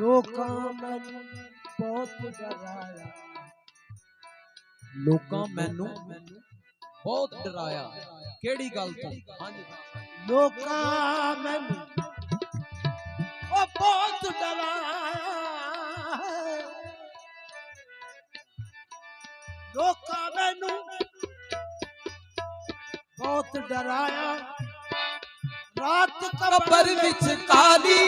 लोकां मैनू बहुत डराया, लोकां मैनू बहुत डराया। केड़ी गल तो? हाँ जी। लोकां मैनू बहुत डराया, लोकां मैनू बहुत डराया। रात कबर विच काली,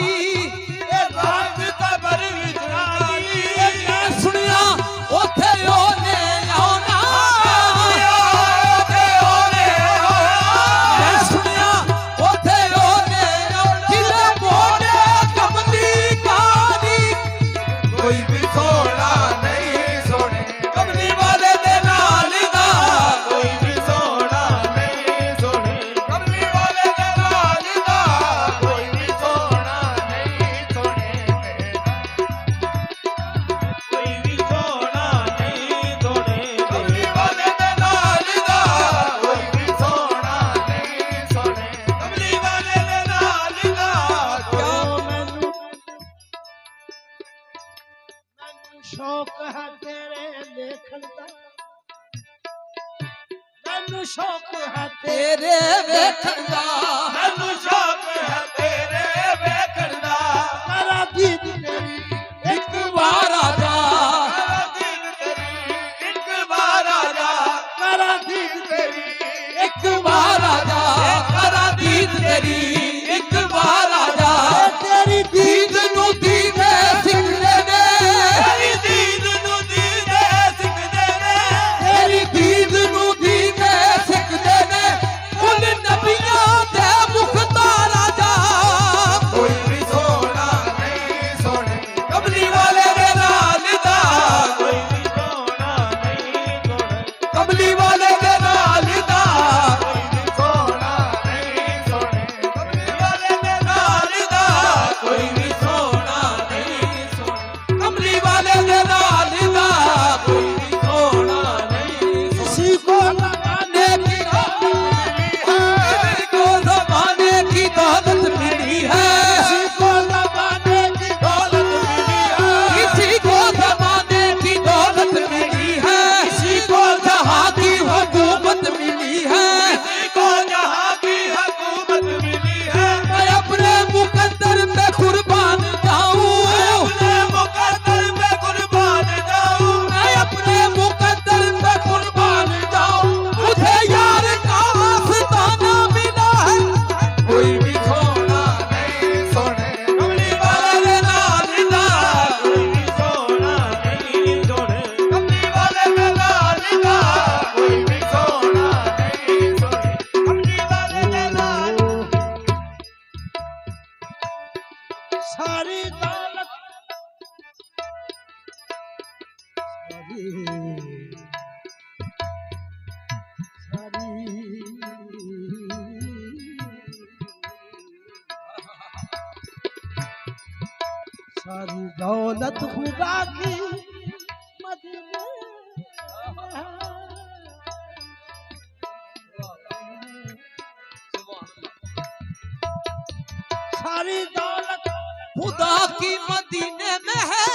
रात कबर विच काली, मैं सुनिया ओथे ओने आउना, मैं सुनिया ओथे ओने जिले मोड़े कमली काली। कोई भी सोना नहीं सोने कमली वाले दे नाल दा, कोई भी सोना नहीं सोने कमली वाले दे नाल दा, कोई भी सोना नहीं सोने कोई भी सोना नहीं सोने कमली वाले दे नाल दा, कोई भी सोना नहीं सोने कमली वाले दे नाल दा। क्या मैनू शौक है तेरे देखण दा, मैनू शौक है तेरे वेखण दा, मैनू शौक है तेरे वेखण दा, तेरा दीद तेरी एक बार आ जा, तेरा दीद तेरी एक बार आ जा, तेरा दीद तेरी एक बार आ जा, करा दीद तेरी एक बार आ जा। तेरी दीद नू दीदे सिखदे ने, तेरी दीद नू दीदे सिखदे ने, तेरी दीद नू दीदे सिखदे ने, उन नबियां दे मुख्तार आ जा। कोई भी सोना नहीं सोने कमली वाले दे नाल दा, कोई भी सोना नहीं सोने कमली वाले दे नाल दा, कोई भी सोना नहीं सोने कमली वाले दे नाल दा, कोई भी सोना नहीं सोने कमली वाले दे नाल दा, कोई भी सोना नहीं किसी को लगाने की किसी को ज़माने की दौलत मिली है, किसी को लगाने की दौलत मिली है, किसी को ज़माने की दौलत मिली है, किसी को जहाँ की हुकूमत मिली है। किसी को जहाँ की हुकूमत मिली है, मैं अपने मुकद्दर पे कुर्बान जाऊं, अपने मुकद्दर पे कुर्बान जाऊं, मैं अपने मुकद्दर पे कुर्बान जाऊं। मुझे यार का आस्ताना मिला है, कोई भी सोना नहीं सोने कमली वाले दे नाल दा, कोई भी सोना नहीं सोने कमली वाले दे नाल दा, कोई भी सोना नहीं सोने कमली वाले दे नाल। सारी दौलत सारी दौलत खुदा की मदीने है। सारी दौलत खुदा की मदीने में है,